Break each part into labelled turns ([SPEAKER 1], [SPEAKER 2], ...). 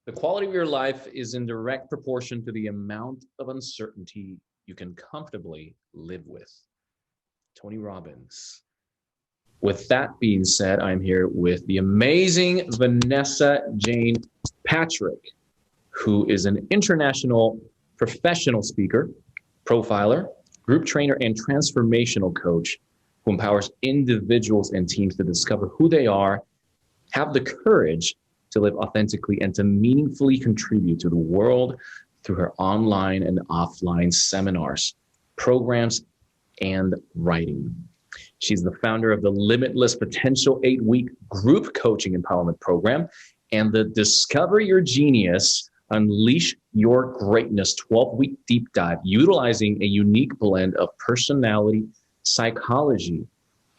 [SPEAKER 1] The quality of your life is in direct proportion to the amount of uncertainty you can comfortably live with. Tony Robbins. With that being said, I'm here with the amazing Vanessa Jane Patrick, who is an international professional speaker, profiler, group trainer, and transformational coach who empowers individuals and teams to discover who they are, have the courage to live authentically, and to meaningfully contribute to the world through her online and offline seminars, programs, and writing. She's the founder of the Limitless Potential 8-week group coaching empowerment program and the Discover Your Genius, Unleash Your Greatness 12-week deep dive, utilizing a unique blend of personality, psychology,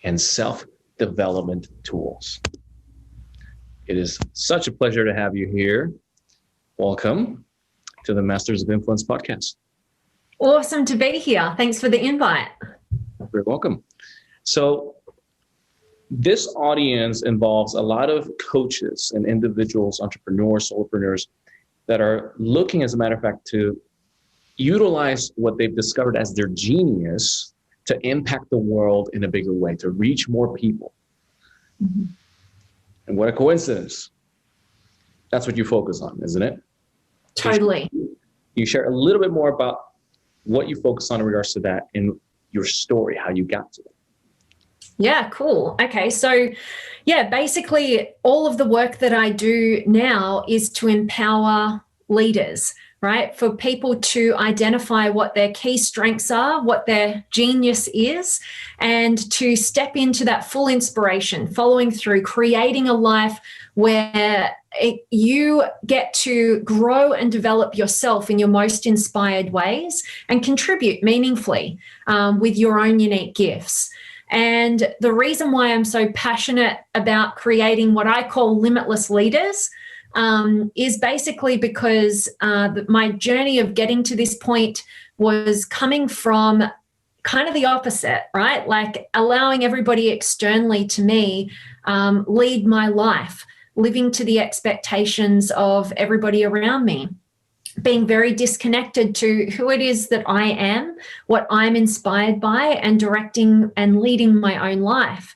[SPEAKER 1] and self-development tools. It is such a pleasure to have you here. Welcome to the Masters of Influence podcast.
[SPEAKER 2] Awesome to be here. Thanks for the invite.
[SPEAKER 1] You're very welcome. So this audience involves a lot of coaches and individuals, entrepreneurs, solopreneurs that are looking, as a matter of fact, to utilize what they've discovered as their genius to impact the world in a bigger way, to reach more people. Mm-hmm. And what a coincidence. That's what you focus on, isn't it?
[SPEAKER 2] Totally.
[SPEAKER 1] You share a little bit more about what you focus on in regards to that and your story, how you got to it.
[SPEAKER 2] Yeah, cool. Okay. So basically all of the work that I do now is to empower leaders, right? For people to identify what their key strengths are, what their genius is, and to step into that full inspiration, following through, creating a life where you get to grow and develop yourself in your most inspired ways and contribute meaningfully with your own unique gifts. And the reason why I'm so passionate about creating what I call limitless leaders is basically because my journey of getting to this point was coming from kind of the opposite, right? Like allowing everybody externally to me lead my life, living to the expectations of everybody around me, being very disconnected to who it is that I am, what I'm inspired by, and directing and leading my own life.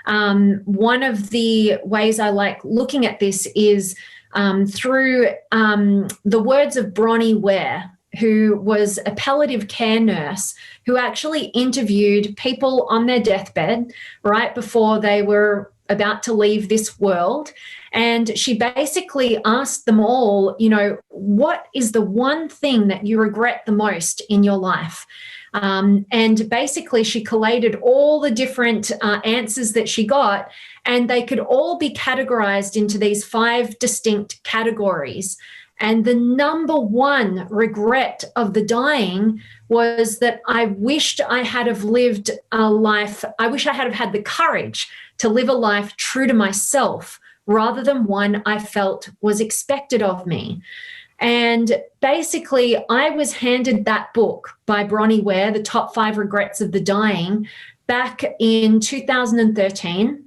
[SPEAKER 2] One of the ways I like looking at this is through the words of Bronnie Ware, who was a palliative care nurse who actually interviewed people on their deathbed right before they were about to leave this world. And she basically asked them all, what is the one thing that you regret the most in your life? And basically she collated all the different answers that she got, and they could all be categorized into these 5 distinct categories. And the number one regret of the dying was that I wished I had have lived a life, I wish I had have had the courage to live a life true to myself rather than one I felt was expected of me. And basically, I was handed that book by Bronnie Ware, The Top 5 Regrets of the Dying, back in 2013,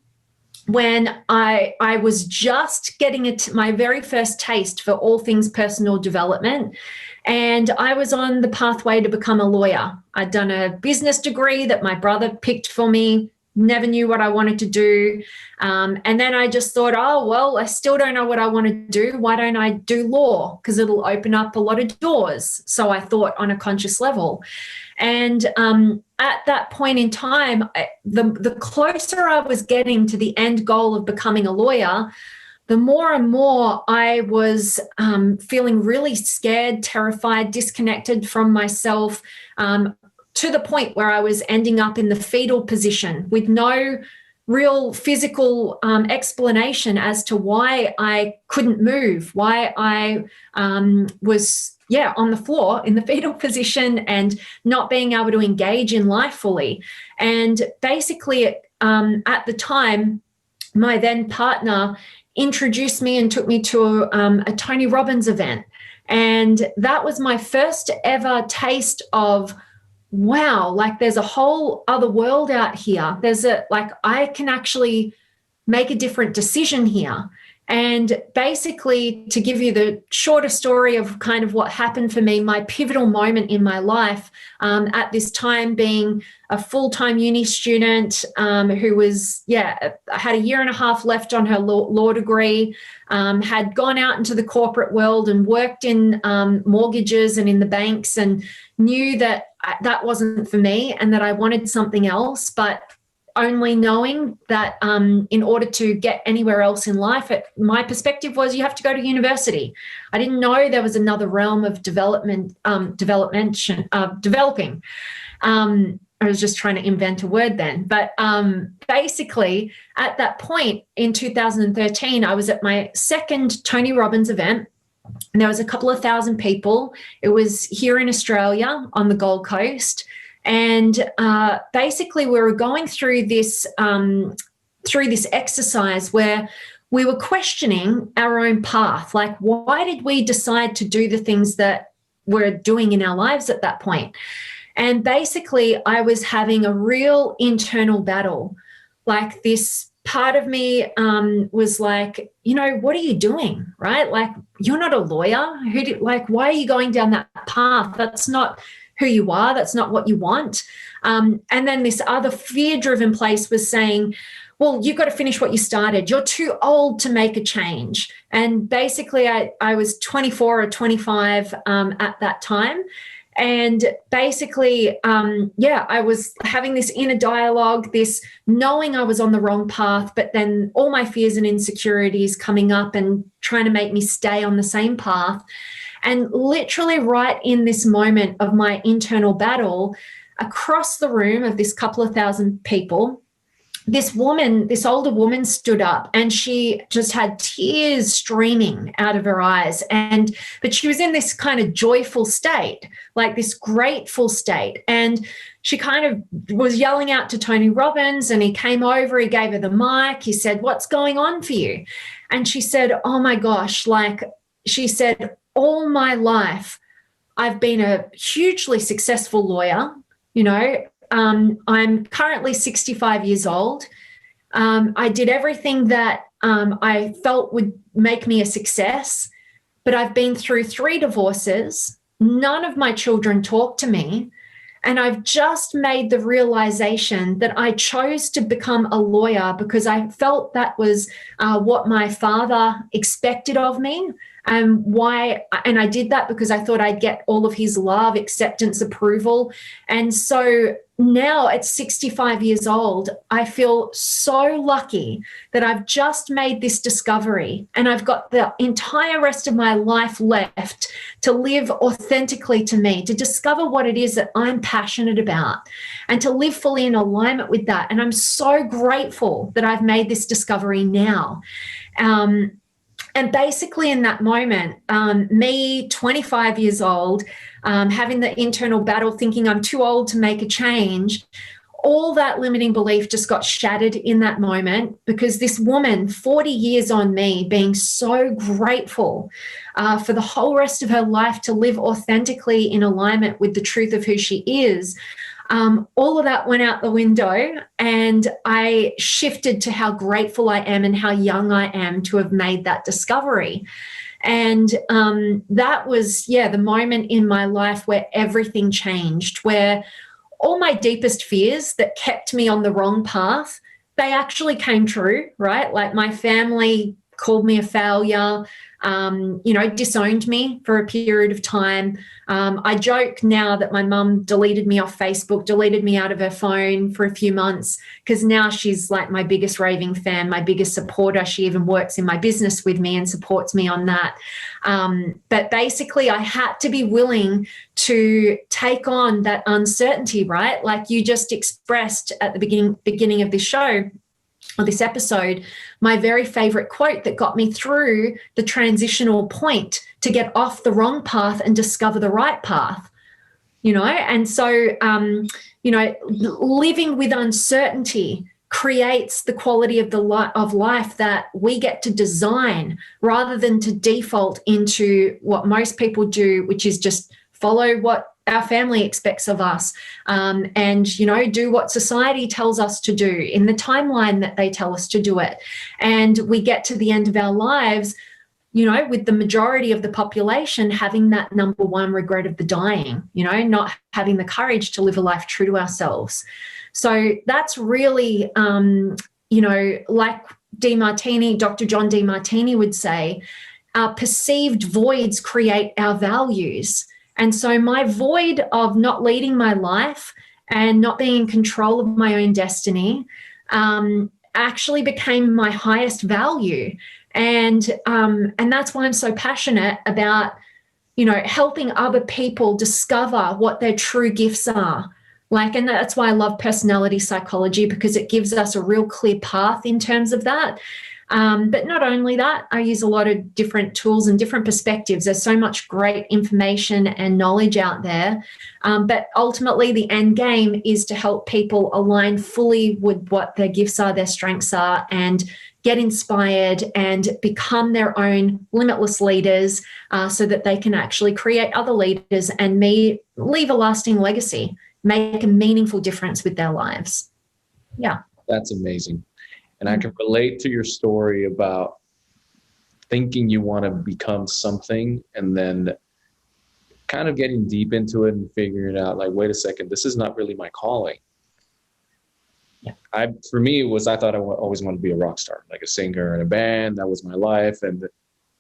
[SPEAKER 2] when I was just getting my very first taste for all things personal development. And I was on the pathway to become a lawyer. I'd done a business degree that my brother picked for me, never knew what I wanted to do. And then I just thought, oh, well, I still don't know what I want to do. Why don't I do law? Because it'll open up a lot of doors. So I thought on a conscious level. And at that point in time, the closer I was getting to the end goal of becoming a lawyer, the more and more I was feeling really scared, terrified, disconnected from myself, to the point where I was ending up in the fetal position with no real physical explanation as to why I couldn't move, why I was on the floor in the fetal position and not being able to engage in life fully. And basically at the time, my then partner introduced me and took me to a Tony Robbins event. And that was my first ever taste of, wow, like there's a whole other world out here. I can actually make a different decision here. And basically, to give you the shorter story of kind of what happened for me, my pivotal moment in my life at this time being a full-time uni student who was, had a year and a half left on her law degree, had gone out into the corporate world and worked in mortgages and in the banks, and knew that that wasn't for me and that I wanted something else. But only knowing that in order to get anywhere else in life, my perspective was you have to go to university. I didn't know there was another realm of developing. I was just trying to invent a word then. But basically, at that point in 2013, I was at my second Tony Robbins event. And there was a couple of thousand people. It was here in Australia on the Gold Coast. And basically, we were going through this exercise where we were questioning our own path. Like, why did we decide to do the things that we're doing in our lives at that point? And basically, I was having a real internal battle. Like, this part of me was like, what are you doing, right? Like, you're not a lawyer. Why are you going down that path? That's not who you are. That's not what you want. And then this other fear-driven place was saying, well, you've got to finish what you started. You're too old to make a change. And basically, I was 24 or 25 at that time. And basically, I was having this inner dialogue, this knowing I was on the wrong path, but then all my fears and insecurities coming up and trying to make me stay on the same path. And literally right in this moment of my internal battle, across the room of this couple of thousand people, this older woman stood up, and she just had tears streaming out of her eyes. But she was in this kind of joyful state, like this grateful state. And she kind of was yelling out to Tony Robbins, and he came over, he gave her the mic. He said, "What's going on for you?" And she said, "Oh my gosh," she said, "all my life, I've been a hugely successful lawyer. I'm currently 65 years old. I did everything that I felt would make me a success, but I've been through 3 divorces. None of my children talk to me. And I've just made the realization that I chose to become a lawyer because I felt that was what my father expected of me. And I did that because I thought I'd get all of his love, acceptance, approval. And so now at 65 years old, I feel so lucky that I've just made this discovery, and I've got the entire rest of my life left to live authentically to me, to discover what it is that I'm passionate about, and to live fully in alignment with that. And I'm so grateful that I've made this discovery now. And basically in that moment, me, 25 years old, having the internal battle, thinking I'm too old to make a change, all that limiting belief just got shattered in that moment, because this woman, 40 years on me, being so grateful for the whole rest of her life to live authentically in alignment with the truth of who she is, all of that went out the window, and I shifted to how grateful I am and how young I am to have made that discovery. And that was, the moment in my life where everything changed, where all my deepest fears that kept me on the wrong path, they actually came true, right? Like, my family called me a failure, disowned me for a period of time. I joke now that my mum deleted me off Facebook, deleted me out of her phone for a few months, because now she's like my biggest raving fan, my biggest supporter. She even works in my business with me and supports me on that. But basically, I had to be willing to take on that uncertainty, right? Like you just expressed at the beginning of this show, or this episode, my very favorite quote that got me through the transitional point to get off the wrong path and discover the right path, and so, living with uncertainty creates the quality of life that we get to design, rather than to default into what most people do, which is just follow what our family expects of us, and, you know, do what society tells us to do in the timeline that they tell us to do it. And we get to the end of our lives, you know, with the majority of the population having that number one regret of the dying, you know, not having the courage to live a life true to ourselves. So that's really, you know, like Dr. John Demartini would say, our perceived voids create our values. And so my void of not leading my life and not being in control of my own destiny actually became my highest value. And that's why I'm so passionate about, you know, helping other people discover what their true gifts are. Like, and that's why I love personality psychology, because it gives us a real clear path in terms of that. But not only that, I use a lot of different tools and different perspectives. There's so much great information and knowledge out there. But ultimately, the end game is to help people align fully with what their gifts are, their strengths are, and get inspired and become their own limitless leaders, so that they can actually create other leaders and leave a lasting legacy, make a meaningful difference with their lives. Yeah.
[SPEAKER 1] That's amazing. And I can relate to your story about thinking you want to become something and then kind of getting deep into it and figuring out, like, wait a second, this is not really my calling.
[SPEAKER 2] Yeah.
[SPEAKER 1] For me, I thought I always wanted to be a rock star, like a singer in a band. That was my life. And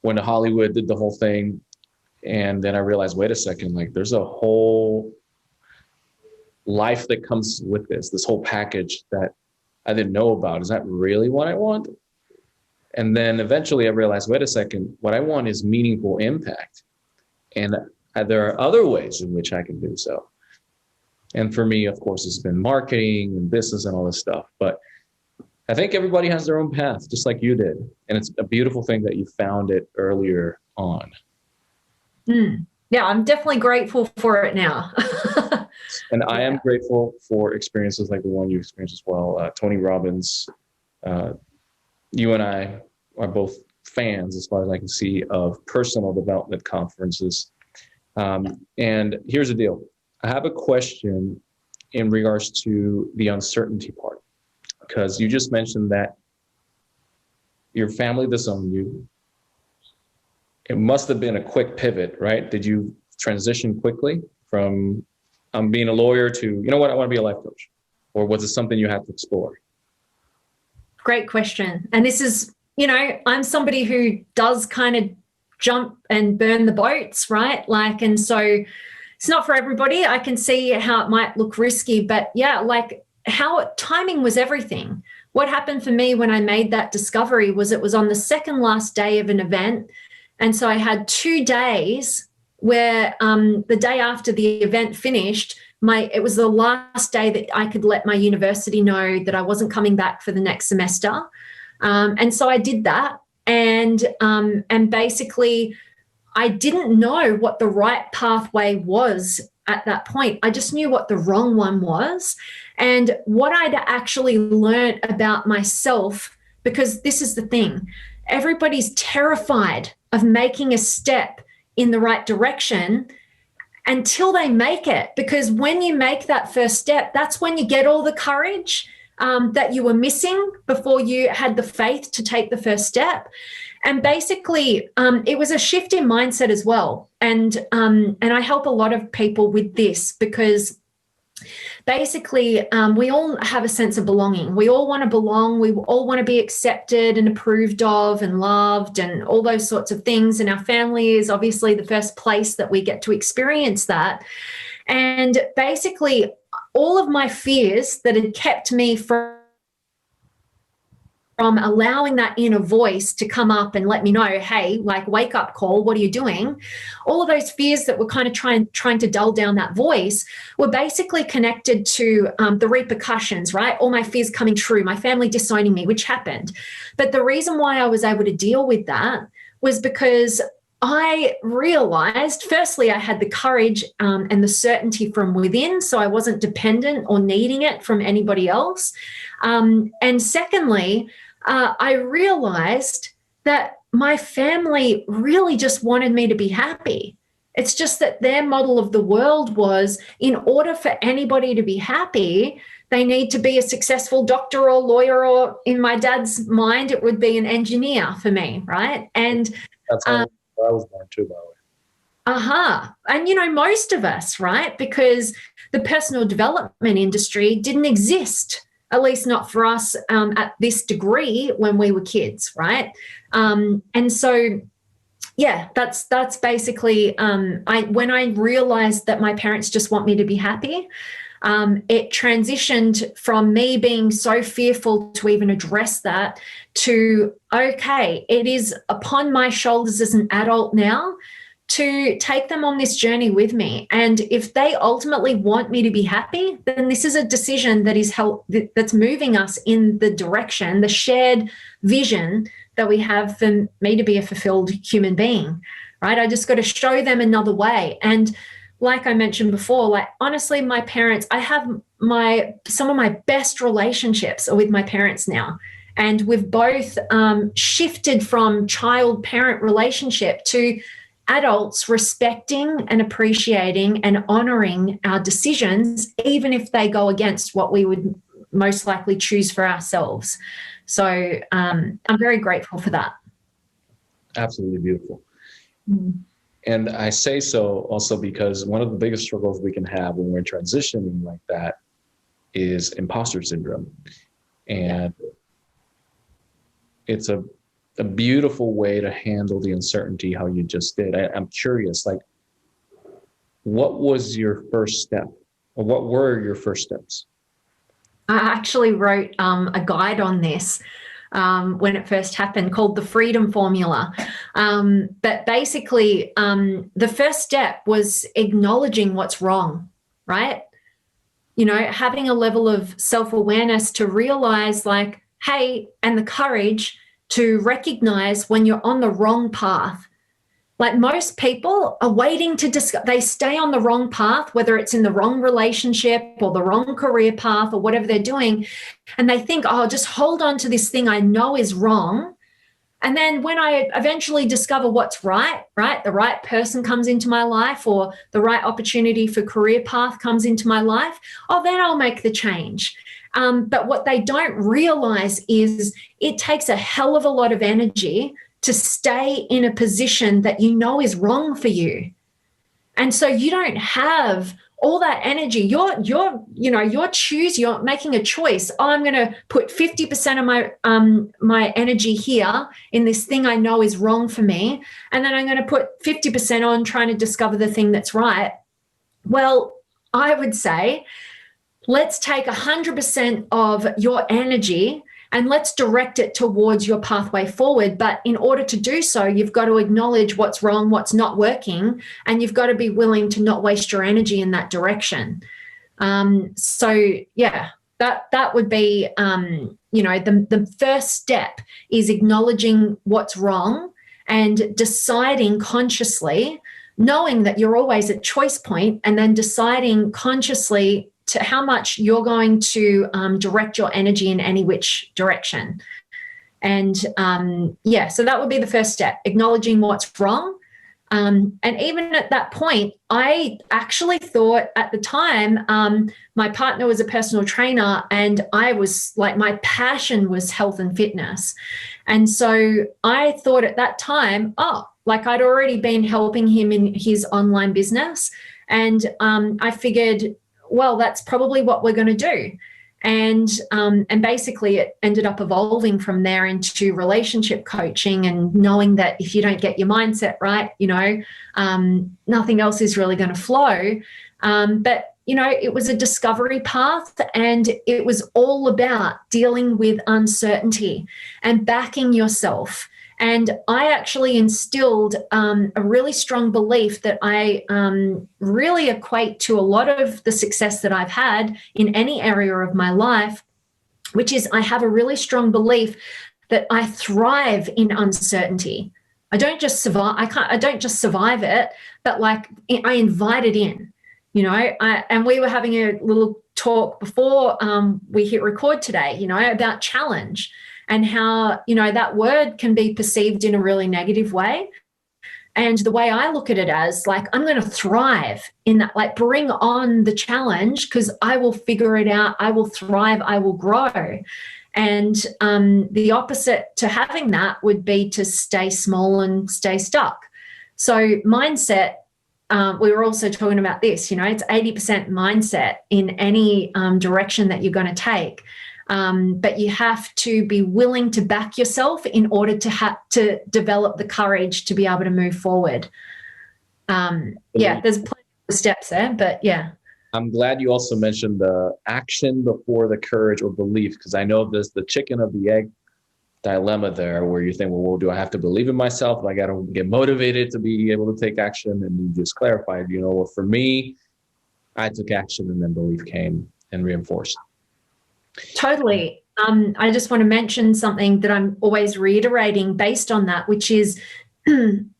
[SPEAKER 1] went to Hollywood, did the whole thing. And then I realized, wait a second, like, there's a whole life that comes with this whole package that I didn't know about. Is that really what I want? And then eventually I realized, wait a second, what I want is meaningful impact. And there are other ways in which I can do so. And for me, of course, it's been marketing and business and all this stuff. But I think everybody has their own path, just like you did. And it's a beautiful thing that you found it earlier on.
[SPEAKER 2] Yeah, I'm definitely grateful for it now.
[SPEAKER 1] And I am grateful for experiences like the one you experienced as well. Tony Robbins, you and I are both fans, as far as I can see, of personal development conferences. And here's the deal. I have a question in regards to the uncertainty part, because you just mentioned that your family disowned you. It must have been a quick pivot, right? Did you transition quickly from being a lawyer to, you know what, I want to be a life coach? Or was it something you had to explore?
[SPEAKER 2] Great question. And this is, you know, I'm somebody who does kind of jump and burn the boats, right? Like, and so it's not for everybody. I can see how it might look risky, but yeah, like timing was everything. What happened for me when I made that discovery was it was on the second last day of an event. And so I had 2 days where the day after the event finished, it was the last day that I could let my university know that I wasn't coming back for the next semester. And so I did that. And basically, I didn't know what the right pathway was at that point. I just knew what the wrong one was. And what I'd actually learned about myself, because this is the thing, everybody's terrified of making a step in the right direction until they make it. Because when you make that first step, that's when you get all the courage that you were missing before you had the faith to take the first step. And basically, it was a shift in mindset as well. And I help a lot of people with this, because basically, we all have a sense of belonging. We all want to belong. We all want to be accepted and approved of and loved and all those sorts of things. And our family is obviously the first place that we get to experience that. And basically, all of my fears that had kept me from allowing that inner voice to come up and let me know, hey, like, wake up call, what are you doing? All of those fears that were kind of trying to dull down that voice were basically connected to the repercussions, right? All my fears coming true, my family disowning me, which happened. But the reason why I was able to deal with that was because I realized, firstly, I had the courage and the certainty from within, so I wasn't dependent or needing it from anybody else. And secondly, I realized that my family really just wanted me to be happy. It's just that their model of the world was, in order for anybody to be happy, they need to be a successful doctor or lawyer, or in my dad's mind, it would be an engineer for me, right? And
[SPEAKER 1] That's how I was born too, by the way.
[SPEAKER 2] And, most of us, right? Because the personal development industry didn't exist, at least not for us at this degree when we were kids, right? And so, yeah, that's basically, when I realized that my parents just want me to be happy, it transitioned from me being so fearful to even address that to, okay, it is upon my shoulders as an adult now to take them on this journey with me. And if they ultimately want me to be happy, then this is a decision that's moving us in the direction, the shared vision that we have for me to be a fulfilled human being, right? I just got to show them another way. And like I mentioned before, like, honestly, my parents, I have some of my best relationships are with my parents now. And we've both shifted from child-parent relationship to adults respecting and appreciating and honoring our decisions, even if they go against what we would most likely choose for ourselves. So I'm very grateful for that.
[SPEAKER 1] Absolutely beautiful. And I say so also because one of the biggest struggles we can have when we're transitioning like that is imposter syndrome. And it's a beautiful way to handle the uncertainty, how you just did. I'm curious, like, what was your first step, or what were your first steps?
[SPEAKER 2] I actually wrote a guide on this when it first happened, called the Freedom Formula. But basically, the first step was acknowledging what's wrong, right? Having a level of self-awareness to realize, like, hey, and the courage to recognize when you're on the wrong path. Like, most people are waiting to discover, they stay on the wrong path, whether it's in the wrong relationship or the wrong career path or whatever they're doing. And they think, oh, just hold on to this thing I know is wrong. And then when I eventually discover what's right, the right person comes into my life, or the right opportunity for career path comes into my life, then I'll make the change. But what they don't realize is it takes a hell of a lot of energy to stay in a position that you know is wrong for you. And so you don't have all that energy. You're making a choice. Oh, I'm going to put 50% of my energy here in this thing I know is wrong for me. And then I'm going to put 50% on trying to discover the thing that's right. Well, I would say, let's take 100% of your energy and let's direct it towards your pathway forward. But in order to do so, you've got to acknowledge what's wrong, what's not working, and you've got to be willing to not waste your energy in that direction. So yeah, that would be, the first step is acknowledging what's wrong and deciding consciously, knowing that you're always at choice point, and then deciding consciously to how much you're going to direct your energy in any which direction. And so that would be the first step, acknowledging what's wrong. And even at that point, I actually thought at the time, my partner was a personal trainer, and I was like, my passion was health and fitness. And so I thought at that time, like, I'd already been helping him in his online business. And I figured, well, that's probably what we're going to do. And basically it ended up evolving from there into relationship coaching, and knowing that if you don't get your mindset right, nothing else is really going to flow. But it was a discovery path, and it was all about dealing with uncertainty and backing yourself. And I actually instilled a really strong belief that I really equate to a lot of the success that I've had in any area of my life, which is I have a really strong belief that I thrive in uncertainty. I don't just survive. I don't just survive it, but like I invite it in. And we were having a little talk before we hit record today, about challenge. And how, that word can be perceived in a really negative way. And the way I look at it as like, I'm going to thrive in that, like bring on the challenge because I will figure it out. I will thrive. I will grow. And the opposite to having that would be to stay small and stay stuck. So mindset, we were also talking about this, it's 80% mindset in any direction that you're going to take. But you have to be willing to back yourself in order to develop the courage to be able to move forward. Yeah, there's plenty of steps there, but yeah.
[SPEAKER 1] I'm glad you also mentioned the action before the courage or belief, because I know there's the chicken or the egg dilemma there where you think, well, do I have to believe in myself? I got to get motivated to be able to take action. And you just clarified, well, for me, I took action and then belief came and reinforced.
[SPEAKER 2] Totally. I just want to mention something that I'm always reiterating based on that, which is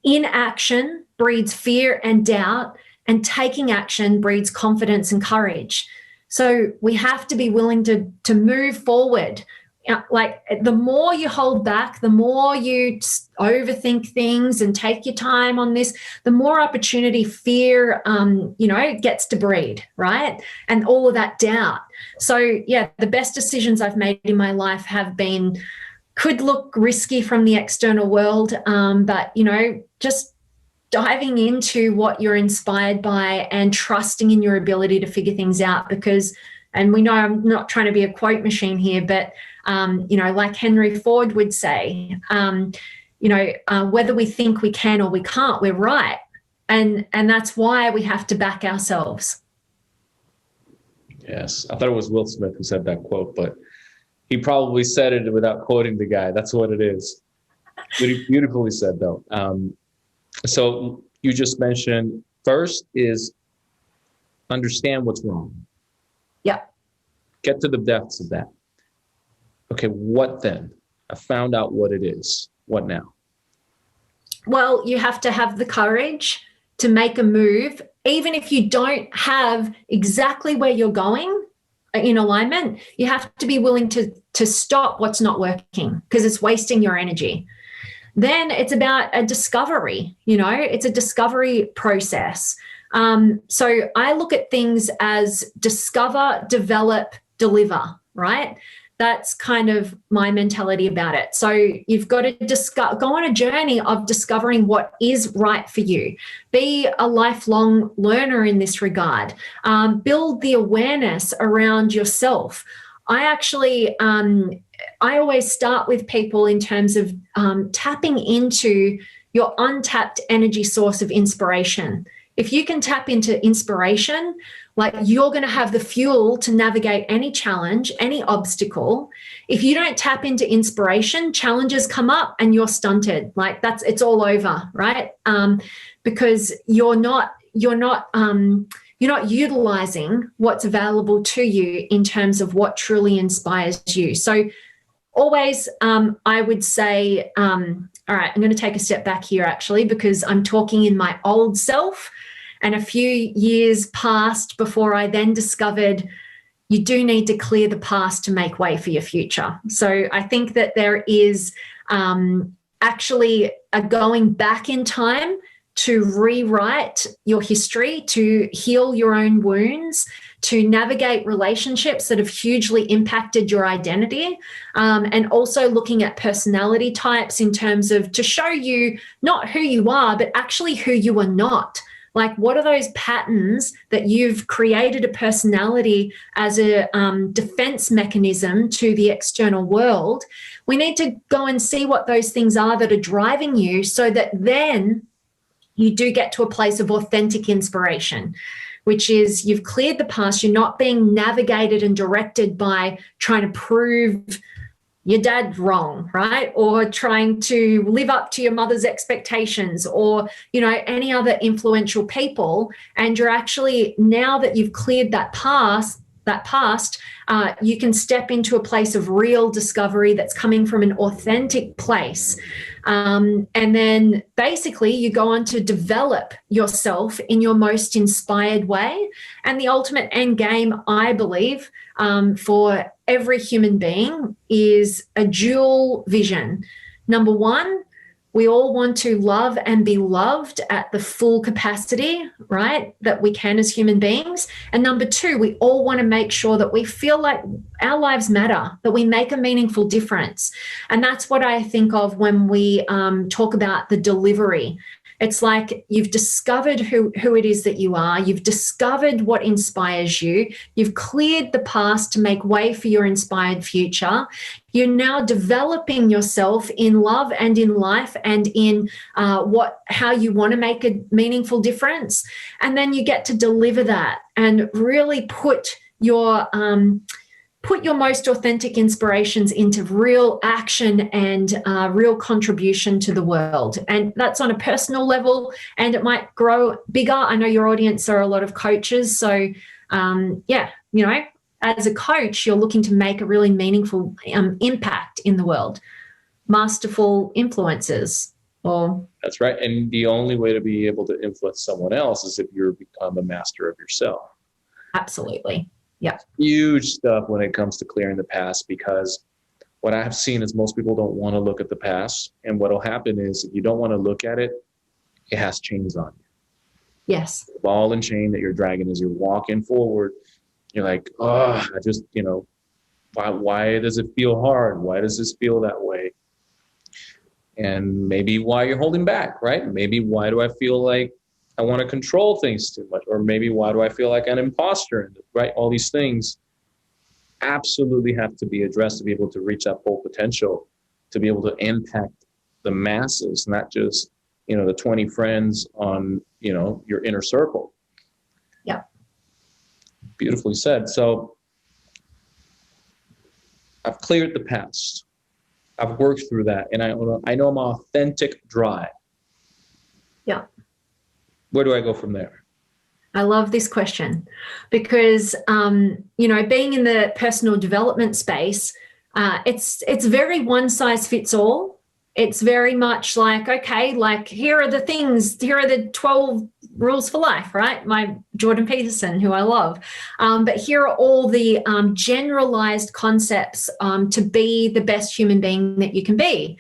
[SPEAKER 2] inaction breeds fear and doubt, and taking action breeds confidence and courage. So we have to be willing to move forward. Like the more you hold back, the more you overthink things and take your time on this, the more opportunity fear, gets to breed, right? And all of that doubt. So yeah, the best decisions I've made in my life could look risky from the external world, but just diving into what you're inspired by and trusting in your ability to figure things out. And we know I'm not trying to be a quote machine here, but like Henry Ford would say, whether we think we can or we can't, we're right. And that's why we have to back ourselves.
[SPEAKER 1] Yes. I thought it was Will Smith who said that quote, but he probably said it without quoting the guy. That's what it is. Beautifully said, though. So you just mentioned first is understand what's wrong.
[SPEAKER 2] Yeah.
[SPEAKER 1] Get to the depths of that. Okay, what then? I found out what it is. What now?
[SPEAKER 2] Well, you have to have the courage to make a move, even if you don't have exactly where you're going in alignment. You have to be willing to stop what's not working because it's wasting your energy. Then it's about a discovery, it's a discovery process. So I look at things as discover, develop, deliver, right? That's kind of my mentality about it. So you've got to go on a journey of discovering what is right for you. Be a lifelong learner in this regard. Build the awareness around yourself. I always start with people in terms of tapping into your untapped energy source of inspiration. If you can tap into inspiration, like you're going to have the fuel to navigate any challenge, any obstacle. If you don't tap into inspiration, challenges come up and you're stunted. Like it's all over, right? Because you're not utilizing what's available to you in terms of what truly inspires you. So always, I would say, all right, I'm going to take a step back here actually, because I'm talking in my old self. And a few years passed before I then discovered you do need to clear the past to make way for your future. So I think that there is actually a going back in time to rewrite your history, to heal your own wounds, to navigate relationships that have hugely impacted your identity, and also looking at personality types in terms of to show you not who you are, but actually who you are not. Like, what are those patterns that you've created a personality as a defense mechanism to the external world? We need to go and see what those things are that are driving you so that then you do get to a place of authentic inspiration, which is you've cleared the past. You're not being navigated and directed by trying to prove your dad wrong, right? Or trying to live up to your mother's expectations or, any other influential people. And you're actually, now that you've cleared that past, you can step into a place of real discovery that's coming from an authentic place. And then basically you go on to develop yourself in your most inspired way. And the ultimate end game, I believe, for every human being is a dual vision. Number one, we all want to love and be loved at the full capacity, right, that we can as human beings. And number two, we all want to make sure that we feel like our lives matter, that we make a meaningful difference. And that's what I think of when we talk about the delivery. It's like you've discovered who it is that you are. You've discovered what inspires you. You've cleared the past to make way for your inspired future. You're now developing yourself in love and in life and in how you want to make a meaningful difference. And then you get to deliver that and really put your most authentic inspirations into real action and real contribution to the world. And that's on a personal level, and it might grow bigger. I know your audience are a lot of coaches. So, as a coach, you're looking to make a really meaningful impact in the world. Masterful influencers.
[SPEAKER 1] That's right. And the only way to be able to influence someone else is if you become a master of yourself.
[SPEAKER 2] Absolutely. Yeah.
[SPEAKER 1] Huge stuff when it comes to clearing the past, because what I have seen is most people don't want to look at the past. And what will happen is if you don't want to look at it, it has chains on you.
[SPEAKER 2] Yes.
[SPEAKER 1] The ball and chain that you're dragging as you're walking forward. You're like, I just, why does it feel hard? Why does this feel that way? And maybe why you're holding back, right? Maybe why do I feel like I want to control things too much? Or maybe why do I feel like an imposter, right? All these things absolutely have to be addressed to be able to reach that full potential, to be able to impact the masses, not just, the 20 friends on, your inner circle.
[SPEAKER 2] Yeah.
[SPEAKER 1] Beautifully said. So I've cleared the past. I've worked through that, and I know I'm authentic drive.
[SPEAKER 2] Yeah. Where
[SPEAKER 1] do I go from there?
[SPEAKER 2] I love this question because, being in the personal development space, it's very one size fits all. It's very much like, okay, like here are the 12 rules for life, right? My Jordan Peterson, who I love. But here are all the generalized concepts to be the best human being that you can be.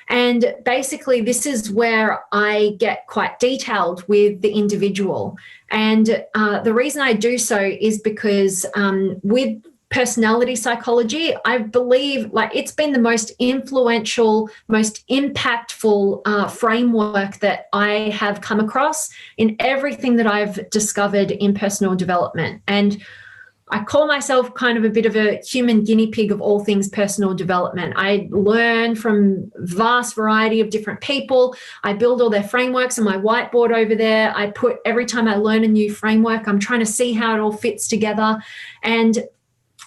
[SPEAKER 2] And basically, this is where I get quite detailed with the individual. And the reason I do so is because with personality psychology, I believe it's been the most influential, most impactful framework that I have come across in everything that I've discovered in personal development. And I call myself kind of a bit of a human guinea pig of all things personal development. I learn from vast variety of different people. I build all their frameworks on my whiteboard over there. Every time I learn a new framework, I'm trying to see how it all fits together. And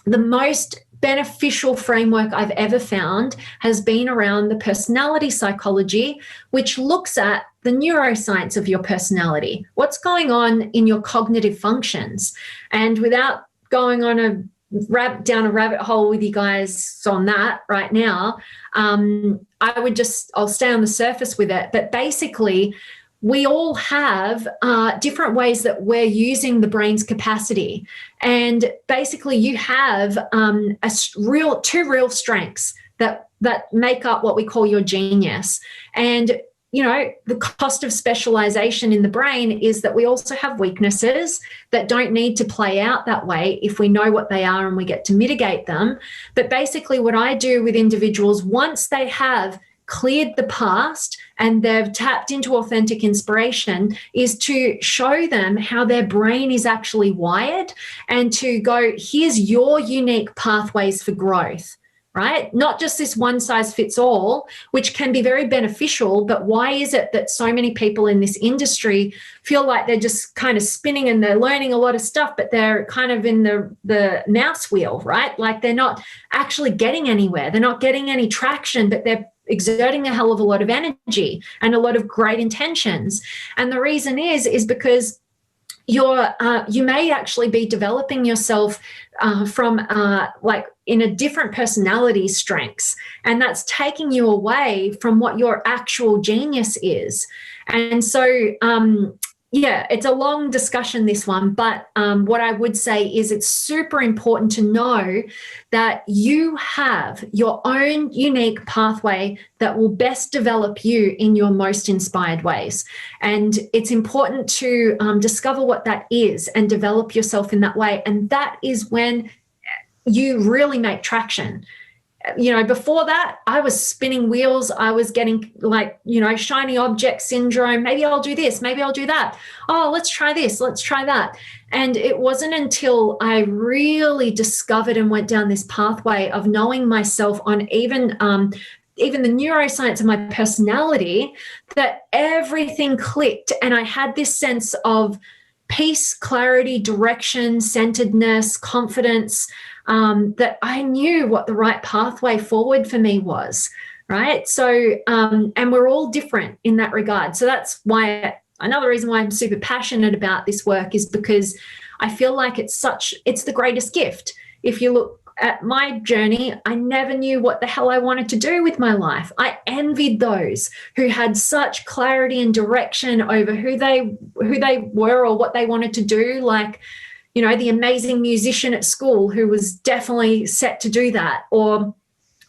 [SPEAKER 2] the most beneficial framework I've ever found has been around the personality psychology, which looks at the neuroscience of your personality, what's going on in your cognitive functions. And without going on down a rabbit hole with you guys on that right now, I'll stay on the surface with it. But basically, we all have different ways that we're using the brain's capacity. And basically, you have two real strengths that make up what we call your genius. And the cost of specialization in the brain is that we also have weaknesses that don't need to play out that way if we know what they are and we get to mitigate them. But basically, what I do with individuals, once they have cleared the past and they've tapped into authentic inspiration, is to show them how their brain is actually wired and to go, here's your unique pathways for growth. Right? Not just this one size fits all, which can be very beneficial, but why is it that so many people in this industry feel like they're just kind of spinning and they're learning a lot of stuff, but they're kind of in the mouse wheel, right? Like they're not actually getting anywhere. They're not getting any traction, but they're exerting a hell of a lot of energy and a lot of great intentions. And the reason is because you may actually be developing yourself from in a different personality strengths, and that's taking you away from what your actual genius is. And so yeah, it's a long discussion, this one, but what I would say is it's super important to know that you have your own unique pathway that will best develop you in your most inspired ways. And it's important to discover what that is and develop yourself in that way. And that is when you really make traction. You know, before that, I was spinning wheels. I was getting like, you know, shiny object syndrome. Maybe I'll do this. Maybe I'll do that. Oh, let's try this. Let's try that. And it wasn't until I really discovered and went down this pathway of knowing myself on even the neuroscience of my personality that everything clicked. And I had this sense of peace, clarity, direction, centeredness, confidence, that I knew what the right pathway forward for me was, right? So, and we're all different in that regard. So that's why, another reason why I'm super passionate about this work is because I feel like it's the greatest gift. If you look at my journey, I never knew what the hell I wanted to do with my life. I envied those who had such clarity and direction over who they were or what they wanted to do, like, you know, the amazing musician at school who was definitely set to do that, or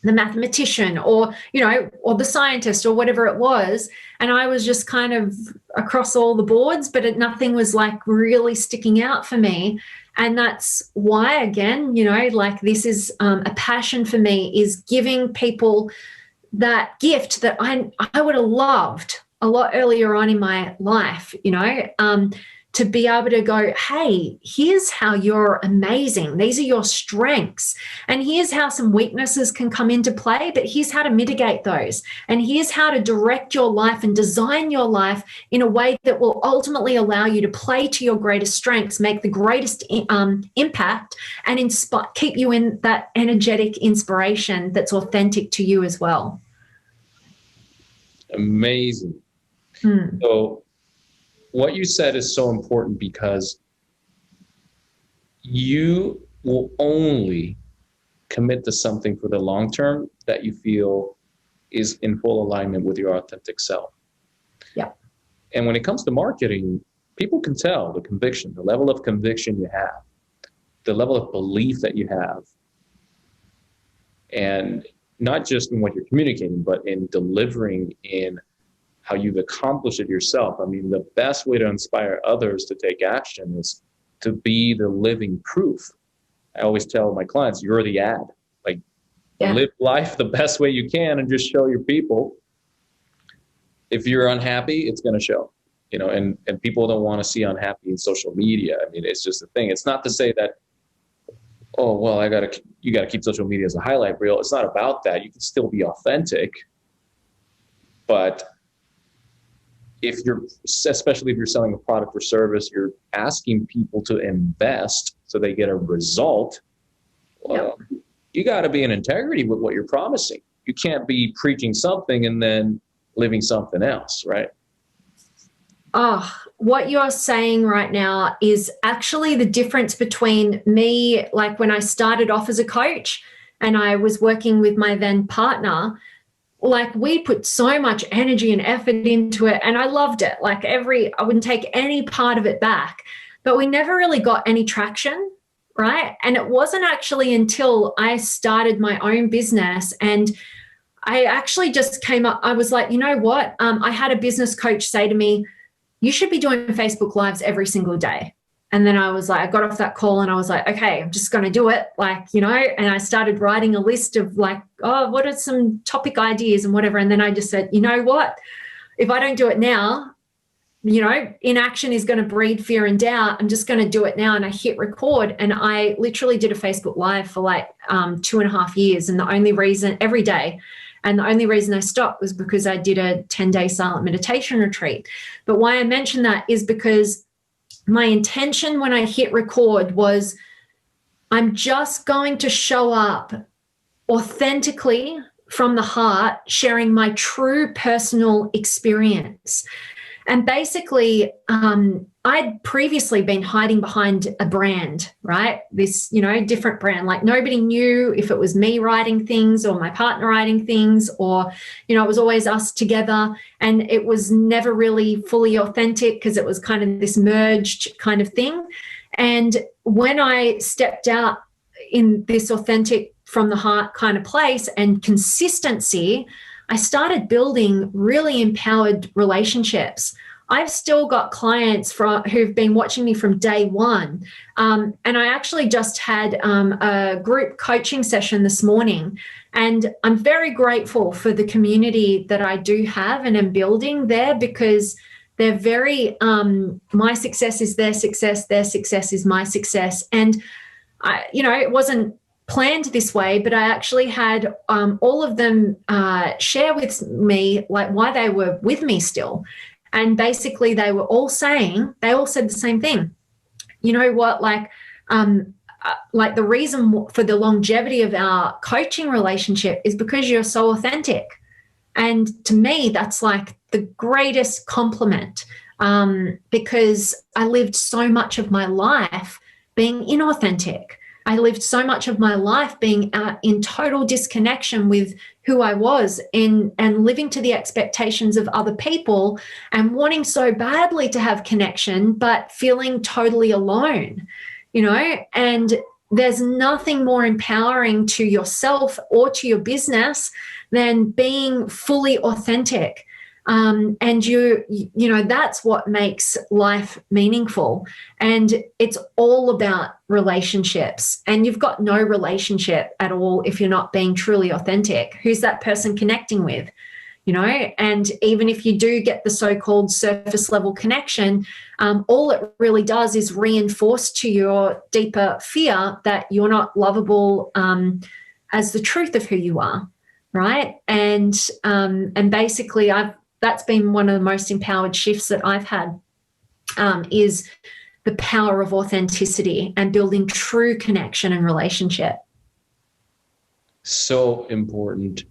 [SPEAKER 2] the mathematician, or, you know, or the scientist, or whatever it was. And I was just kind of across all the boards, but nothing was like really sticking out for me. And that's why, again, you know, like this is a passion for me, is giving people that gift that I would have loved a lot earlier on in my life, you know, to be able to go, hey, here's how you're amazing. These are your strengths. And here's how some weaknesses can come into play, but here's how to mitigate those. And here's how to direct your life and design your life in a way that will ultimately allow you to play to your greatest strengths, make the greatest impact, and keep you in that energetic inspiration that's authentic to you as well.
[SPEAKER 1] Amazing. So what you said is so important, because you will only commit to something for the long term that you feel is in full alignment with your authentic self.
[SPEAKER 2] Yeah.
[SPEAKER 1] And when it comes to marketing, people can tell the conviction, the level of conviction you have, the level of belief that you have, and not just in what you're communicating, but in delivering, in how you've accomplished it yourself. I mean, the best way to inspire others to take action is to be the living proof. I always tell my clients, you're the ad. Like, live life the best way you can and just show your people. If you're unhappy, it's going to show, you know, and people don't want to see unhappy in social media. I mean, it's just a thing. It's not to say that, oh, well, you got to keep social media as a highlight reel. It's not about that. You can still be authentic, but especially if you're selling a product or service, you're asking people to invest so they get a result. Well, you got to be in integrity with what you're promising. You can't be preaching something and then living something else, right?
[SPEAKER 2] Oh, what you're saying right now is actually the difference between me, like when I started off as a coach and I was working with my then partner. Like, we put so much energy and effort into it, and I loved it. Like, I wouldn't take any part of it back, but we never really got any traction, right? And it wasn't actually until I started my own business, and I actually just came up, I was like, you know what? I had a business coach say to me, you should be doing Facebook Lives every single day. And then I was like, I got off that call and I was like, okay, I'm just going to do it. Like, you know, and I started writing a list of like, oh, what are some topic ideas and whatever. And then I just said, you know what, if I don't do it now, you know, inaction is going to breed fear and doubt. I'm just going to do it now. And I hit record, and I literally did a Facebook Live for like 2.5 years. And the only reason, every day, and the only reason I stopped was because I did a 10-day silent meditation retreat. But why I mention that is because my intention when I hit record was, I'm just going to show up authentically from the heart, sharing my true personal experience. And basically, I'd previously been hiding behind a brand, right? This, different brand. Like nobody knew if it was me writing things or my partner writing things, or, it was always us together. And it was never really fully authentic because it was kind of this merged kind of thing. And when I stepped out in this authentic from the heart kind of place and consistency, I started building really empowered relationships. I've still got clients who've been watching me from day one. And I actually just had a group coaching session this morning. And I'm very grateful for the community that I do have and am building there, because they're very, my success is their success is my success. And, it wasn't planned this way, but I actually had all of them share with me like why they were with me still. And basically they all said the same thing. You know what, like the reason for the longevity of our coaching relationship is because you're so authentic. And to me, that's like the greatest compliment, because I lived so much of my life being inauthentic. I lived so much of my life being in total disconnection with who I was and living to the expectations of other people and wanting so badly to have connection, but feeling totally alone, and there's nothing more empowering to yourself or to your business than being fully authentic. And that's what makes life meaningful. And it's all about relationships. And you've got no relationship at all if you're not being truly authentic. Who's that person connecting with? And even if you do get the so-called surface level connection, all it really does is reinforce to your deeper fear that you're not lovable as the truth of who you are, right? And basically that's been one of the most empowered shifts that I've had, is the power of authenticity and building true connection and relationship.
[SPEAKER 1] So important.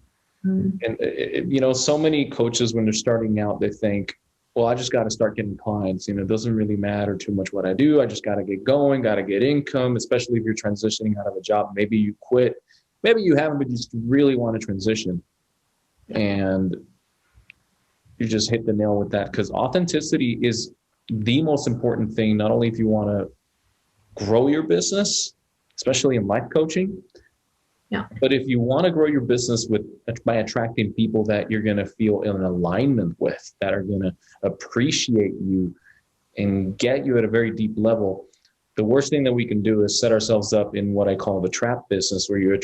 [SPEAKER 1] And, so many coaches, when they're starting out, they think, well, I just got to start getting clients. It doesn't really matter too much what I do. I just got to get going, got to get income, especially if you're transitioning out of a job. Maybe you quit. Maybe you haven't, but you just really want to transition. And you just hit the nail with that, because authenticity is the most important thing, not only if you want to grow your business, especially in life coaching, but if you want to grow your business by attracting people that you're going to feel in alignment with, that are going to appreciate you and get you at a very deep level. The worst thing that we can do is set ourselves up in what I call the trap business, where you're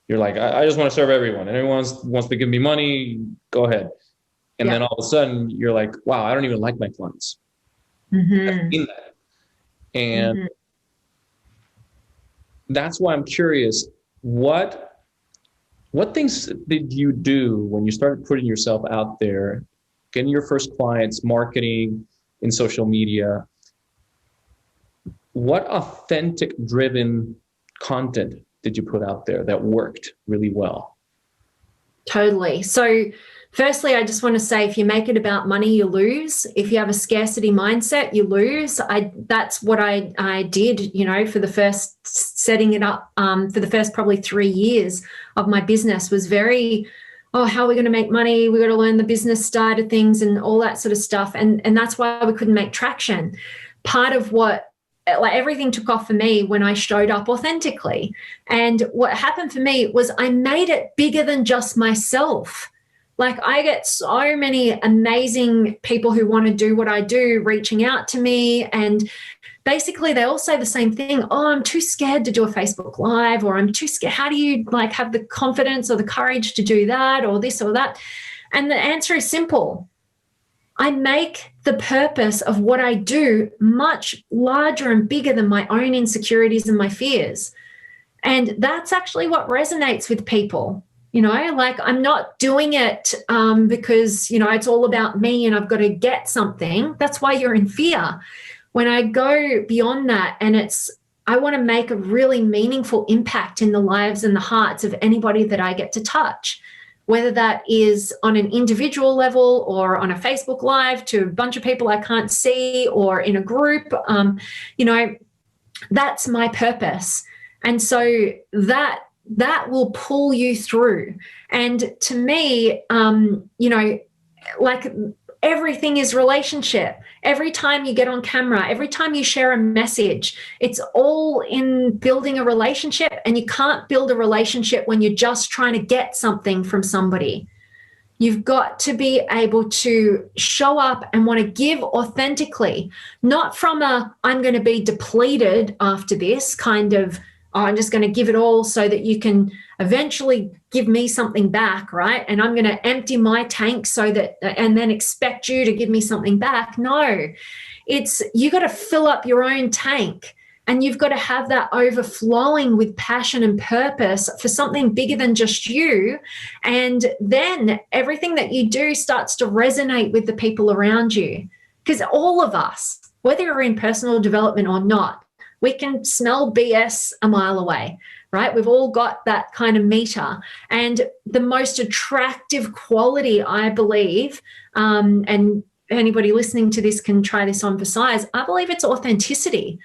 [SPEAKER 1] like, I just want to serve everyone, and everyone wants to give me money, go ahead. And then all of a sudden you're like, wow, I don't even like my clients. I've seen that. And that's why I'm curious, what things did you do when you started putting yourself out there, getting your first clients, marketing in social media? What authentic driven content did you put out there that worked really well?
[SPEAKER 2] Totally. So firstly, I just want to say, if you make it about money, you lose. If you have a scarcity mindset, you lose. That's what I did, for the first setting it up, for the first probably 3 years of my business was very, how are we going to make money? We got to learn the business side of things and all that sort of stuff. And that's why we couldn't make traction. Part of everything took off for me when I showed up authentically. And what happened for me was I made it bigger than just myself. Like, I get so many amazing people who want to do what I do reaching out to me, and basically they all say the same thing. Oh, I'm too scared to do a Facebook Live, or I'm too scared. How do you have the confidence or the courage to do that, or this or that? And the answer is simple. I make the purpose of what I do much larger and bigger than my own insecurities and my fears. And that's actually what resonates with people. I'm not doing it because, it's all about me and I've got to get something. That's why you're in fear. When I go beyond that, and I want to make a really meaningful impact in the lives and the hearts of anybody that I get to touch. whether that is on an individual level or on a Facebook Live to a bunch of people I can't see or in a group. You know, that's my purpose. And so that will pull you through. And to me, you know, like everything is relationship. Every time you get on camera, every time you share a message, it's all in building a relationship. And you can't build a relationship when you're just trying to get something from somebody. You've got to be able to show up and want to give authentically, not from a, I'm going to be depleted after this kind of, oh, I'm just going to give it all so that you can eventually give me something back, right? And I'm going to empty my tank so that, and then expect you to give me something back. No, it's, you got to fill up your own tank. And you've got to have that overflowing with passion and purpose for something bigger than just you. And then everything that you do starts to resonate with the people around you. Because all of us, whether you're in personal development or not, we can smell BS a mile away, right? We've all got that kind of meter. And the most attractive quality, I believe, and anybody listening to this can try this on for size, I believe it's authenticity.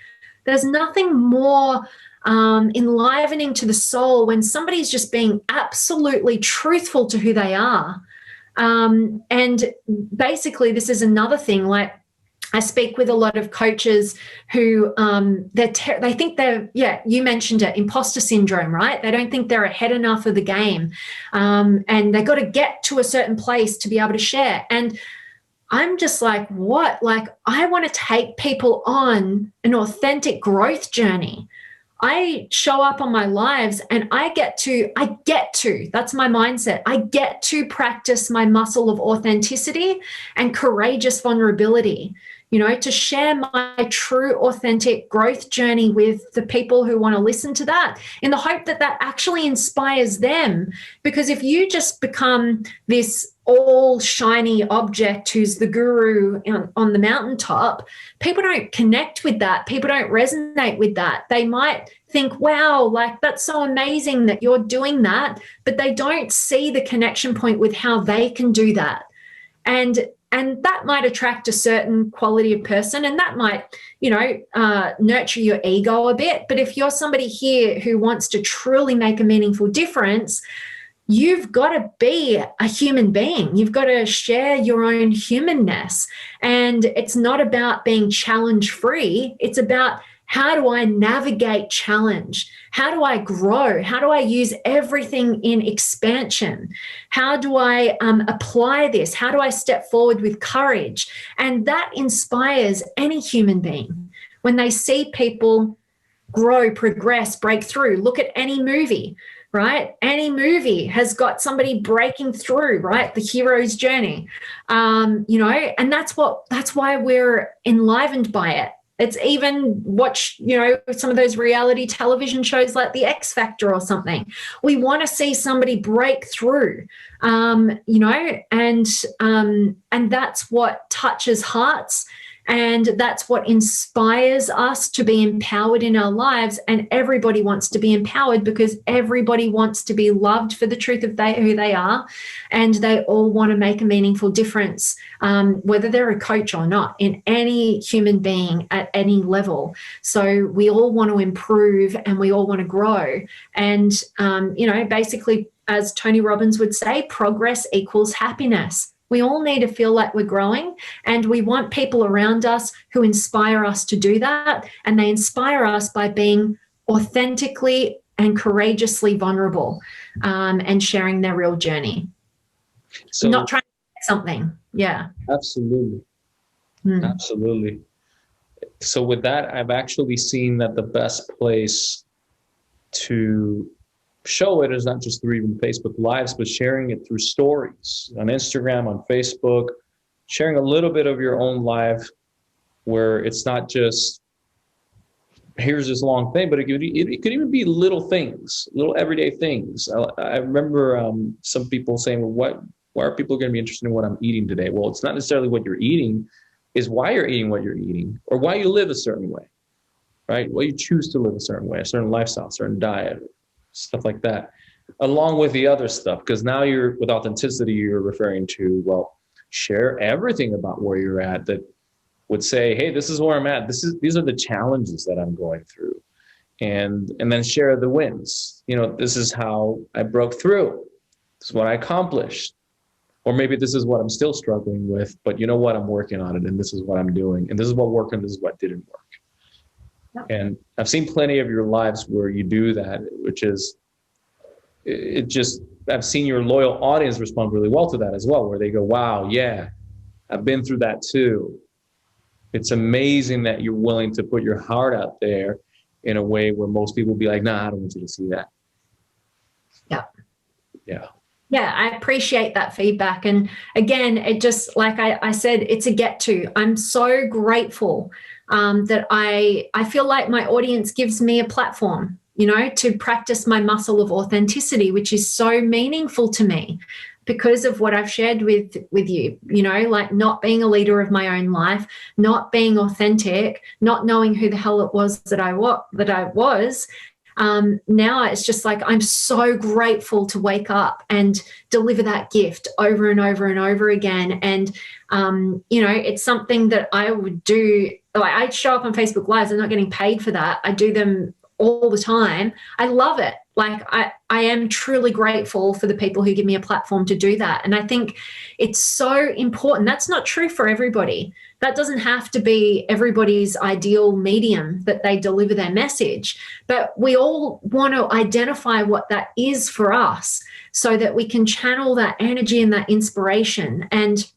[SPEAKER 2] There's nothing more enlivening to the soul when somebody's just being absolutely truthful to who they are. And basically, this is another thing. Like, I speak with a lot of coaches who they think they're, yeah, you mentioned it, imposter syndrome, right? They don't think they're ahead enough of the game, and they got to get to a certain place to be able to share. And I'm just like, what? Like, I want to take people on an authentic growth journey. I show up on my lives and I get to, that's my mindset. I get to practice my muscle of authenticity and courageous vulnerability, you know, to share my true authentic growth journey with the people who want to listen to that, in the hope that that actually inspires them. Because if you just become this all shiny object who's the guru on the mountaintop, people don't connect with that. People don't resonate with that. They might think, wow, like, that's so amazing that you're doing that, but they don't see the connection point with how they can do that. And that might attract a certain quality of person, and that might, you know, nurture your ego a bit. But if you're somebody here who wants to truly make a meaningful difference, you've got to be a human being. You've got to share your own humanness. And it's not about being challenge free. It's about, how do I navigate challenge? How do I grow? How do I use everything in expansion? How do I apply this? How do I step forward with courage? And that inspires any human being. When they see people grow, progress, break through, look at any movie, right? Any movie has got somebody breaking through, right? The hero's journey, you know, and that's why we're enlivened by it. It's even watch, you know, some of those reality television shows like The X Factor or something. We want to see somebody break through, you know, and that's what touches hearts. And that's what inspires us to be empowered in our lives. And everybody wants to be empowered because everybody wants to be loved for the truth of who they are. And they all want to make a meaningful difference, whether they're a coach or not, in any human being at any level. So we all want to improve and we all want to grow. And, you know, basically, as Tony Robbins would say, progress equals happiness. We all need to feel like we're growing, and we want people around us who inspire us to do that. And they inspire us by being authentically and courageously vulnerable, and sharing their real journey. So, not trying to get something. Yeah.
[SPEAKER 1] Absolutely. Absolutely. So with that, I've actually seen that the best place to show it is not just through even Facebook Lives, but sharing it through stories on Instagram, on Facebook, sharing a little bit of your own life, where it's not just, here's this long thing, but it could even be little things, little everyday things. I remember some people saying, well, why are people going to be interested in what I'm eating today? Well, it's not necessarily what you're eating, is why you're eating what you're eating, or why you live a certain way, right? Why you choose to live a certain way, a certain lifestyle, a certain diet, stuff like that. along with the other stuff, because now you're with authenticity, you're referring to, well, share everything about where you're at that would say, hey, this is where I'm at. These are the challenges that I'm going through. And then share the wins. You know, this is how I broke through. This is what I accomplished. Or maybe this is what I'm still struggling with, but you know what? I'm working on it, and this is what I'm doing, and this is what worked, and this is what didn't work. Yep. And I've seen plenty of your lives where you do that, which is, I've seen your loyal audience respond really well to that as well, where they go, wow, yeah, I've been through that too. It's amazing that you're willing to put your heart out there in a way where most people will be like, nah, I don't want you to see that.
[SPEAKER 2] Yeah.
[SPEAKER 1] Yeah.
[SPEAKER 2] Yeah, I appreciate that feedback. And again, it just, like I said, it's a get to. I'm so grateful that I feel like my audience gives me a platform, you know, to practice my muscle of authenticity, which is so meaningful to me because of what I've shared with you, you know, like not being a leader of my own life, not being authentic, not knowing who the hell it was that I was. Now it's just like I'm so grateful to wake up and deliver that gift over and over and over again. And, you know, it's something that I would do. Like, I show up on Facebook Lives. I'm not getting paid for that. I do them all the time. I love it. Like I am truly grateful for the people who give me a platform to do that. And I think it's so important. That's not true for everybody. That doesn't have to be everybody's ideal medium that they deliver their message. But we all want to identify what that is for us so that we can channel that energy and that inspiration. And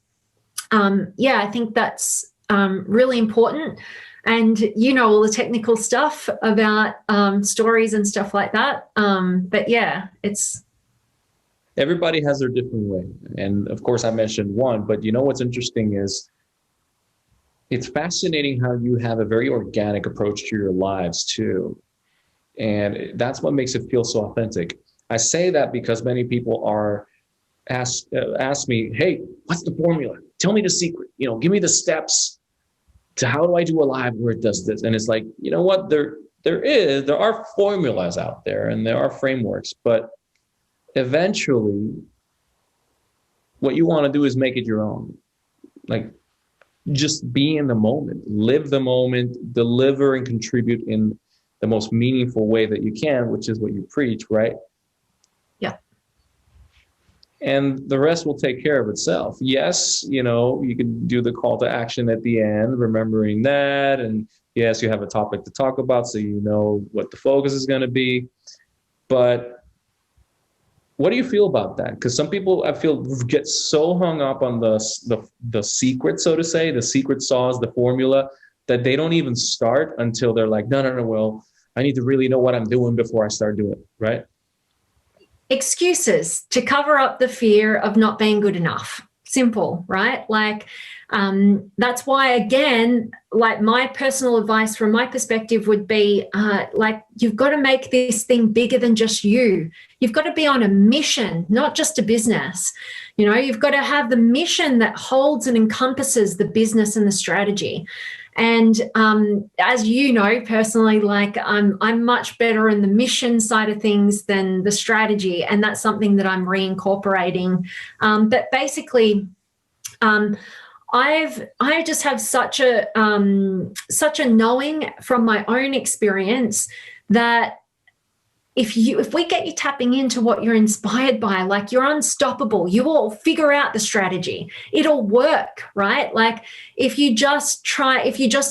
[SPEAKER 2] yeah, I think that's really important. And you know all the technical stuff about stories and stuff like that. But yeah, it's...
[SPEAKER 1] Everybody has their different way. And of course, I mentioned one, but you know what's interesting is it's fascinating how you have a very organic approach to your lives too. And that's what makes it feel so authentic. I say that because many people are ask me, hey, what's the formula? Tell me the secret. You know, give me the steps to how do I do a live where it does this? And it's like, you know what, there are formulas out there and there are frameworks, but eventually what you want to do is make it your own. Like, just be in the moment, live the moment, deliver and contribute in the most meaningful way that you can, which is what you preach, right?
[SPEAKER 2] Yeah.
[SPEAKER 1] And the rest will take care of itself. Yes, you know, you can do the call to action at the end, remembering that. And yes, you have a topic to talk about, so you know what the focus is going to be. But what do you feel about that? Because some people, I feel, get so hung up on the secret, so to say, the secret sauce, the formula, that they don't even start until they're like, no, well, I need to really know what I'm doing before I start doing it, right?
[SPEAKER 2] Excuses to cover up the fear of not being good enough. Simple, right? Like, that's why, again, like my personal advice from my perspective would be like, you've got to make this thing bigger than just you. You've got to be on a mission, not just a business. You know, you've got to have the mission that holds and encompasses the business and the strategy. And as you know, personally, like I'm much better in the mission side of things than the strategy. And that's something that I'm reincorporating. But basically, I just have such a knowing from my own experience that if we get you tapping into what you're inspired by, like you're unstoppable, you will figure out the strategy. It'll work, right? Like if you just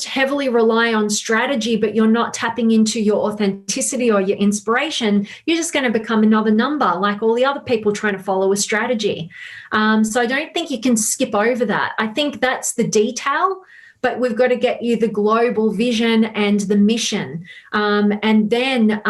[SPEAKER 2] heavily rely on strategy, but you're not tapping into your authenticity or your inspiration, you're just going to become another number like all the other people trying to follow a strategy. So I don't think you can skip over that. I think that's the detail. But we've got to get you the global vision and the mission. And then,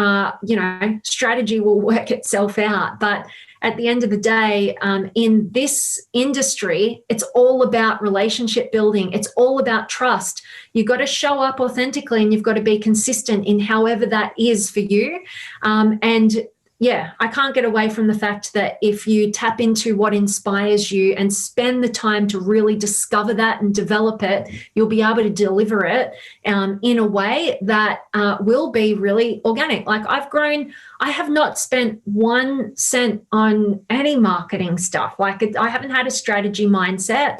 [SPEAKER 2] you know, strategy will work itself out. But at the end of the day, in this industry, it's all about relationship building. It's all about trust. You've got to show up authentically and you've got to be consistent in however that is for you. And yeah, I can't get away from the fact that if you tap into what inspires you and spend the time to really discover that and develop it, you'll be able to deliver it in a way that will be really organic. Like I have not spent 1 cent on any marketing stuff. Like I haven't had a strategy mindset.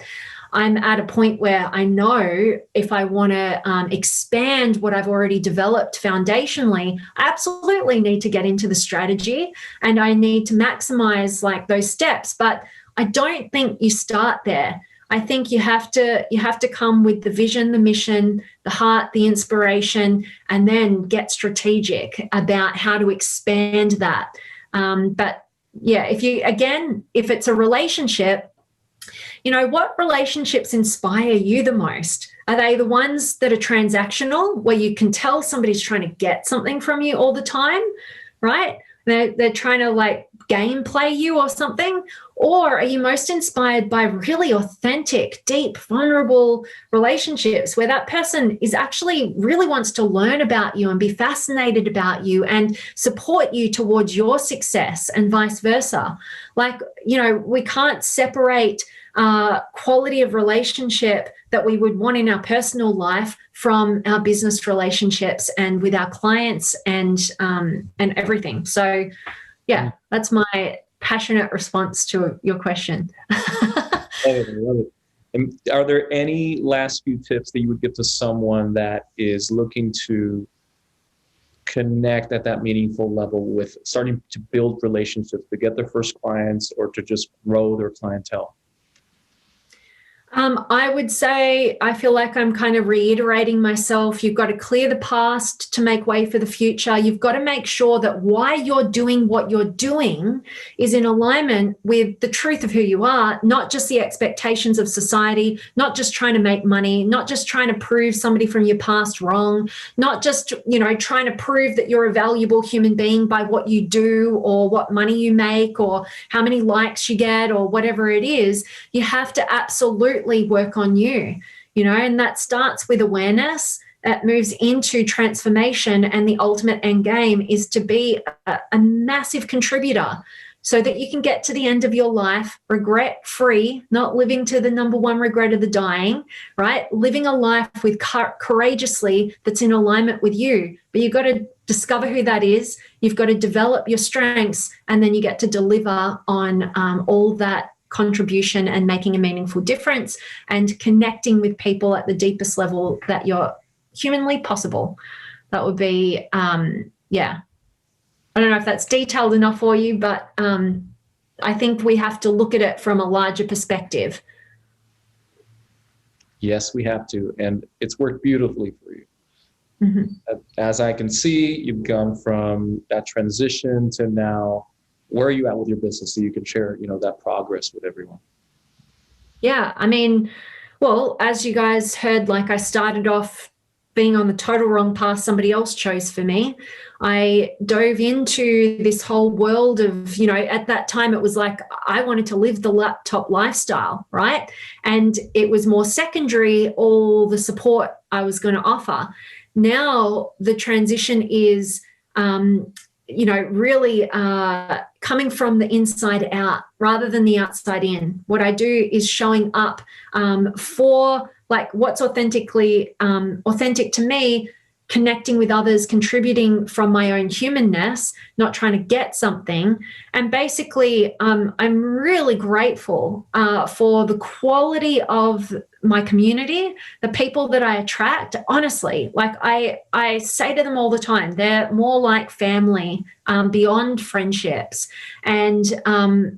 [SPEAKER 2] I'm at a point where I know if I want to expand what I've already developed foundationally, I absolutely need to get into the strategy and I need to maximize like those steps. But I don't think you start there. I think you have to come with the vision, the mission, the heart, the inspiration, and then get strategic about how to expand that. But yeah, if it's a relationship, you know, what relationships inspire you the most? Are they the ones that are transactional, where you can tell somebody's trying to get something from you all the time, right? They're trying to like gameplay you or something? Or are you most inspired by really authentic, deep, vulnerable relationships where that person is actually really wants to learn about you and be fascinated about you and support you towards your success and vice versa? Like, you know, we can't separate quality of relationship that we would want in our personal life from our business relationships and with our clients and everything. So, yeah, that's my passionate response to your question.
[SPEAKER 1] Love it, I love it. And are there any last few tips that you would give to someone that is looking to connect at that meaningful level with starting to build relationships, to get their first clients or to just grow their clientele?
[SPEAKER 2] I would say I feel like I'm kind of reiterating myself. You've got to clear the past to make way for the future. You've got to make sure that why you're doing what you're doing is in alignment with the truth of who you are, not just the expectations of society, not just trying to make money, not just trying to prove somebody from your past wrong, not just, you know, trying to prove that you're a valuable human being by what you do or what money you make or how many likes you get or whatever it is. You have to absolutely work on you, you know, and that starts with awareness, that moves into transformation, and the ultimate end game is to be a massive contributor so that you can get to the end of your life regret free, not living to the number one regret of the dying, right? Living a life with courageously that's in alignment with you. But you've got to discover who that is. You've got to develop your strengths, and then you get to deliver on all that contribution and making a meaningful difference and connecting with people at the deepest level that you're humanly possible. That would be, yeah. I don't know if that's detailed enough for you, but I think we have to look at it from a larger perspective.
[SPEAKER 1] Yes, we have to. And it's worked beautifully for you.
[SPEAKER 2] Mm-hmm.
[SPEAKER 1] As I can see, you've gone from that transition to now. Where are you at with your business so you can share, you know, that progress with everyone?
[SPEAKER 2] Yeah, I mean, well, as you guys heard, like I started off being on the total wrong path somebody else chose for me. I dove into this whole world of, you know, at that time it was like I wanted to live the laptop lifestyle, right? And it was more secondary, all the support I was going to offer. Now the transition is, you know, really coming from the inside out rather than the outside in. What I do is showing up for like what's authentically authentic to me, connecting with others, contributing from my own humanness, not trying to get something. And basically, I'm really grateful for the quality of my community, the people that I attract. Honestly, like I say to them all the time, they're more like family beyond friendships. And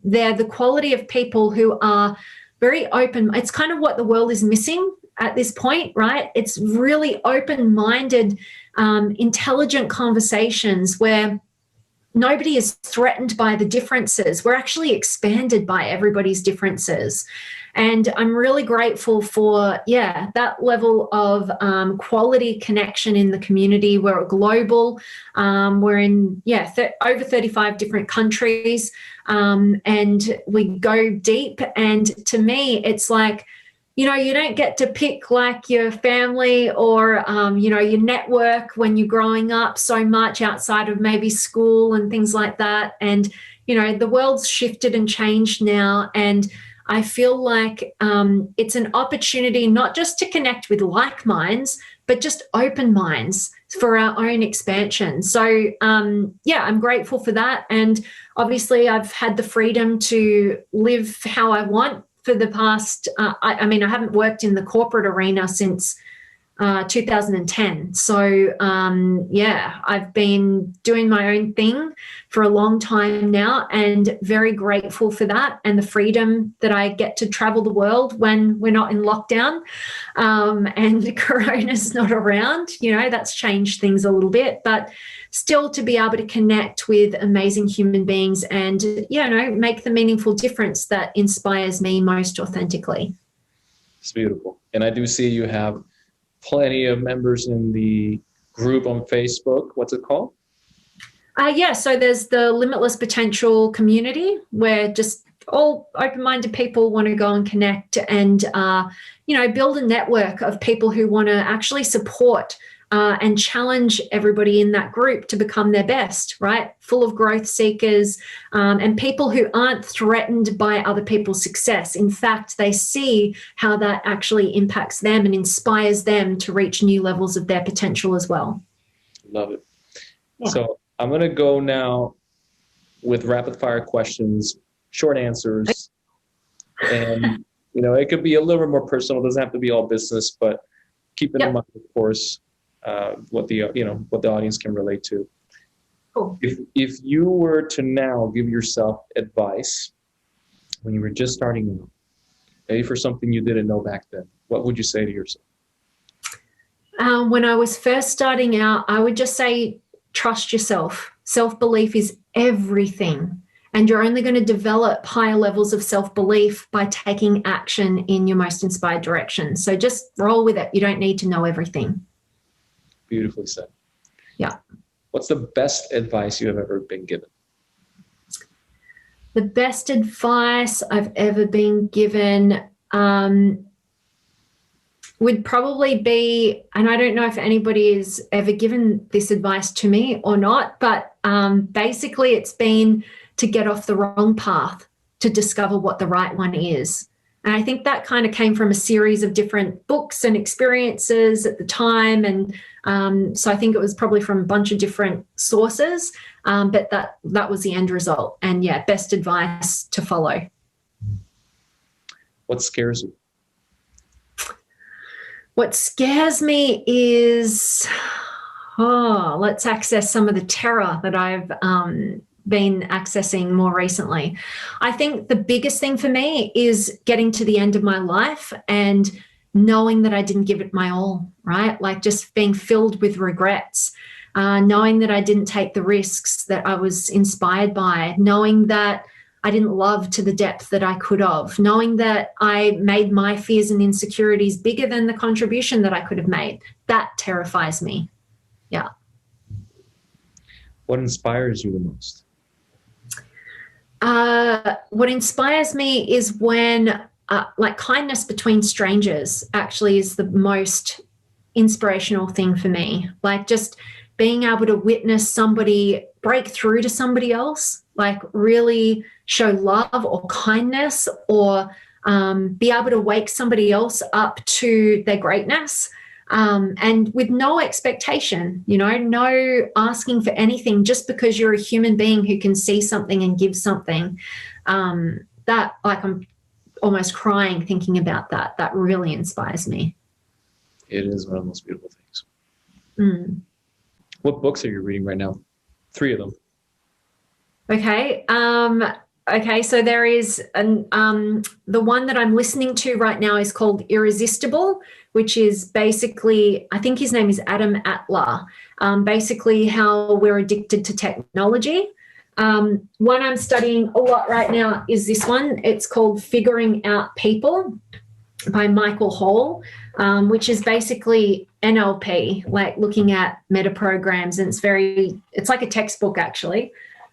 [SPEAKER 2] they're the quality of people who are very open. It's kind of what the world is missing at this point, right? It's really open-minded, intelligent conversations where nobody is threatened by the differences. We're actually expanded by everybody's differences. And I'm really grateful for, yeah, that level of quality connection in the community. We're global. We're in, yeah, over 35 different countries. And we go deep. And to me, it's like, you don't get to pick like your family or, your network when you're growing up so much outside of maybe school and things like that. And, the world's shifted and changed now. And I feel like it's an opportunity not just to connect with like minds, but just open minds for our own expansion. So, I'm grateful for that. And obviously, I've had the freedom to live how I want for the past, I haven't worked in the corporate arena since 2010. So, I've been doing my own thing for a long time now and very grateful for that and the freedom that I get to travel the world when we're not in lockdown and Corona's not around. That's changed things a little bit, but still to be able to connect with amazing human beings and, make the meaningful difference that inspires me most authentically.
[SPEAKER 1] It's beautiful. And I do see you have plenty of members in the group on Facebook. What's it called?
[SPEAKER 2] So there's the Limitless Potential community where just all open-minded people want to go and connect and, build a network of people who want to actually support and challenge everybody in that group to become their best, right? Full of growth seekers and people who aren't threatened by other people's success. In fact, they see how that actually impacts them and inspires them to reach new levels of their potential as well.
[SPEAKER 1] Love it.
[SPEAKER 2] Yeah.
[SPEAKER 1] So I'm going to go now with rapid fire questions, short answers. And, it could be a little bit more personal. It doesn't have to be all business, but keep in mind, of course, what the audience can relate to.
[SPEAKER 2] Cool.
[SPEAKER 1] If you were to now give yourself advice when you were just starting out, maybe for something you didn't know back then, what would you say to yourself?
[SPEAKER 2] When I was first starting out, I would just say, trust yourself. Self-belief is everything. And you're only going to develop higher levels of self-belief by taking action in your most inspired direction. So just roll with it. You don't need to know everything.
[SPEAKER 1] Beautifully said.
[SPEAKER 2] Yeah.
[SPEAKER 1] What's the best advice you have ever been given?
[SPEAKER 2] The best advice I've ever been given would probably be, and I don't know if anybody has ever given this advice to me or not, but basically it's been to get off the wrong path to discover what the right one is. And I think that kind of came from a series of different books and experiences at the time. And so I think it was probably from a bunch of different sources, but that was the end result. And yeah, best advice to follow.
[SPEAKER 1] What scares you?
[SPEAKER 2] What scares me is, let's access some of the terror that I've been accessing more recently. I think the biggest thing for me is getting to the end of my life and knowing that I didn't give it my all, right? Like just being filled with regrets, knowing that I didn't take the risks that I was inspired by, knowing that I didn't love to the depth that I could have, knowing that I made my fears and insecurities bigger than the contribution that I could have made. That terrifies me. Yeah.
[SPEAKER 1] What inspires you the most?
[SPEAKER 2] What inspires me is when kindness between strangers actually is the most inspirational thing for me. Like just being able to witness somebody break through to somebody else, like really show love or kindness or be able to wake somebody else up to their greatness. And with no expectation, no asking for anything, just because you're a human being who can see something and give something. That, like, I'm almost crying thinking about that. That really inspires me.
[SPEAKER 1] It is one of the most beautiful things.
[SPEAKER 2] Mm.
[SPEAKER 1] What books are you reading right now? 3 of them.
[SPEAKER 2] Okay. So there is the one that I'm listening to right now is called Irresistible, which is basically, I think his name is Adam Atler, basically how we're addicted to technology. One I'm studying a lot right now is this one. It's called Figuring Out People by Michael Hall, which is basically NLP, like looking at meta programs. And it's like a textbook actually.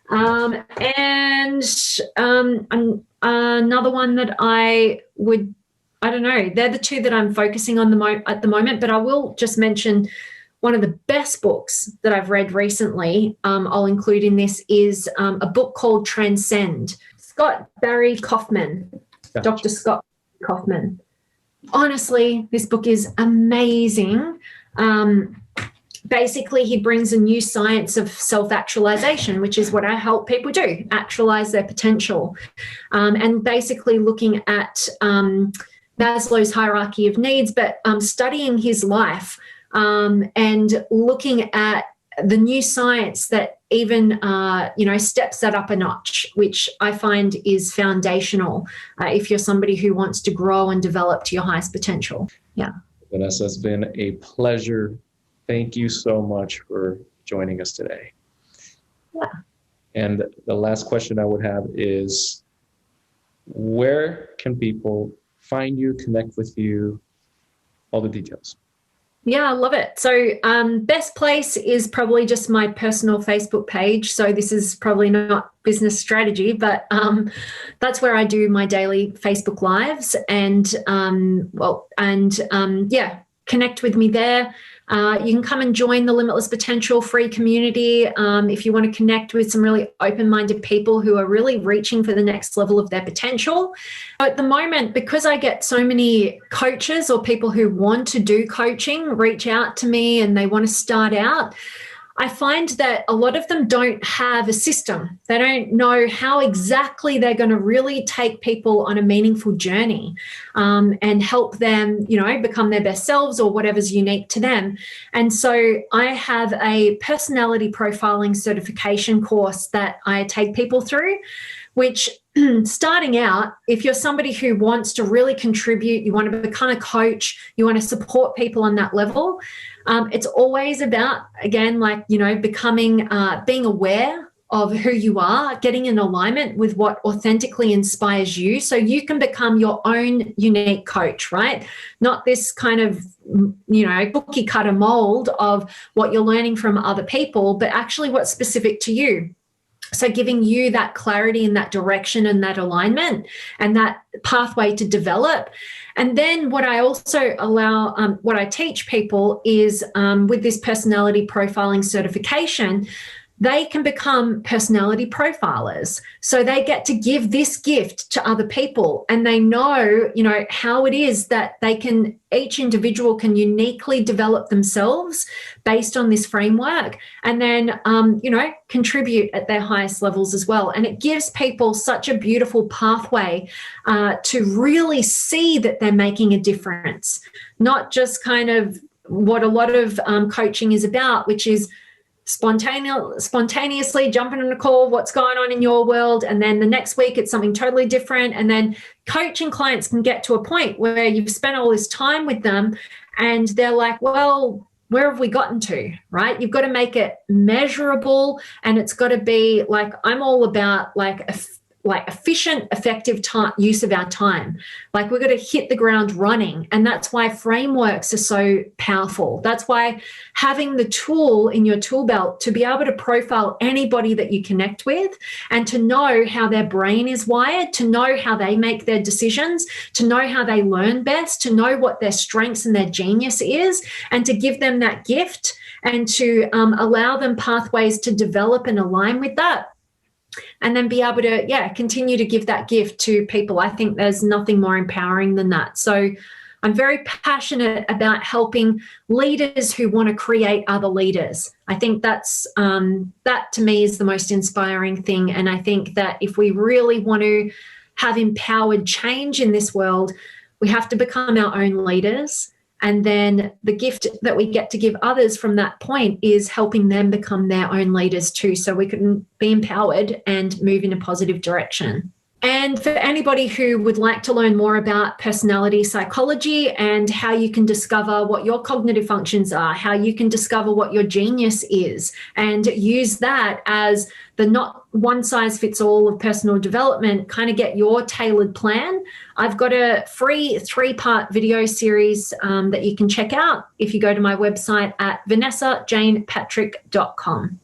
[SPEAKER 2] And another one that I would I don't know. They're the two that I'm focusing on at the moment, but I will just mention one of the best books that I've read recently, I'll include in this, is a book called Transcend. Scott Barry Kaufman,
[SPEAKER 1] Gotcha.
[SPEAKER 2] Dr. Scott Kaufman. Honestly, this book is amazing. Basically, he brings a new science of self-actualization, which is what I help people do, actualize their potential. And basically looking at Maslow's hierarchy of needs, but studying his life and looking at the new science that even, steps that up a notch, which I find is foundational if you're somebody who wants to grow and develop to your highest potential. Yeah.
[SPEAKER 1] Vanessa, it's been a pleasure. Thank you so much for joining us today.
[SPEAKER 2] Yeah.
[SPEAKER 1] And the last question I would have is, where can people find you, connect with you, all the details?
[SPEAKER 2] Yeah, I love it. So best place is probably just my personal Facebook page. So this is probably not business strategy, but that's where I do my daily Facebook lives. And connect with me there. You can come and join the Limitless Potential free community if you want to connect with some really open-minded people who are really reaching for the next level of their potential. At the moment, because I get so many coaches or people who want to do coaching reach out to me and they want to start out, I find that a lot of them don't have a system. They don't know how exactly they're going to really take people on a meaningful journey and help them, become their best selves or whatever's unique to them. And so I have a personality profiling certification course that I take people through, which starting out, if you're somebody who wants to really contribute, you want to become a coach, you want to support people on that level, it's always about, again, becoming, being aware of who you are, getting in alignment with what authentically inspires you so you can become your own unique coach, right? Not this kind of, cookie cutter mold of what you're learning from other people, but actually what's specific to you. So giving you that clarity and that direction and that alignment and that pathway to develop. And then what I also allow, what I teach people is with this personality profiling certification, they can become personality profilers. So they get to give this gift to other people and they know, how it is that each individual can uniquely develop themselves based on this framework and then, contribute at their highest levels as well. And it gives people such a beautiful pathway to really see that they're making a difference, not just kind of what a lot of coaching is about, which is spontaneously jumping on a call, what's going on in your world, and then the next week it's something totally different. And then coaching clients can get to a point where you've spent all this time with them and they're like, well, where have we gotten to, right? You've got to make it measurable and it's got to be like, I'm all about efficient, effective use of our time. Like we're going to hit the ground running. And that's why frameworks are so powerful. That's why having the tool in your tool belt to be able to profile anybody that you connect with and to know how their brain is wired, to know how they make their decisions, to know how they learn best, to know what their strengths and their genius is, and to give them that gift and to allow them pathways to develop and align with that. And then be able to, continue to give that gift to people. I think there's nothing more empowering than that. So I'm very passionate about helping leaders who want to create other leaders. I think that to me is the most inspiring thing. And I think that if we really want to have empowered change in this world, we have to become our own leaders. And then the gift that we get to give others from that point is helping them become their own leaders too, so we can be empowered and move in a positive direction. And for anybody who would like to learn more about personality psychology and how you can discover what your cognitive functions are, how you can discover what your genius is, and use that as the not one size fits all of personal development, kind of get your tailored plan, I've got a free 3-part video series that you can check out if you go to my website at vanessajanepatrick.com.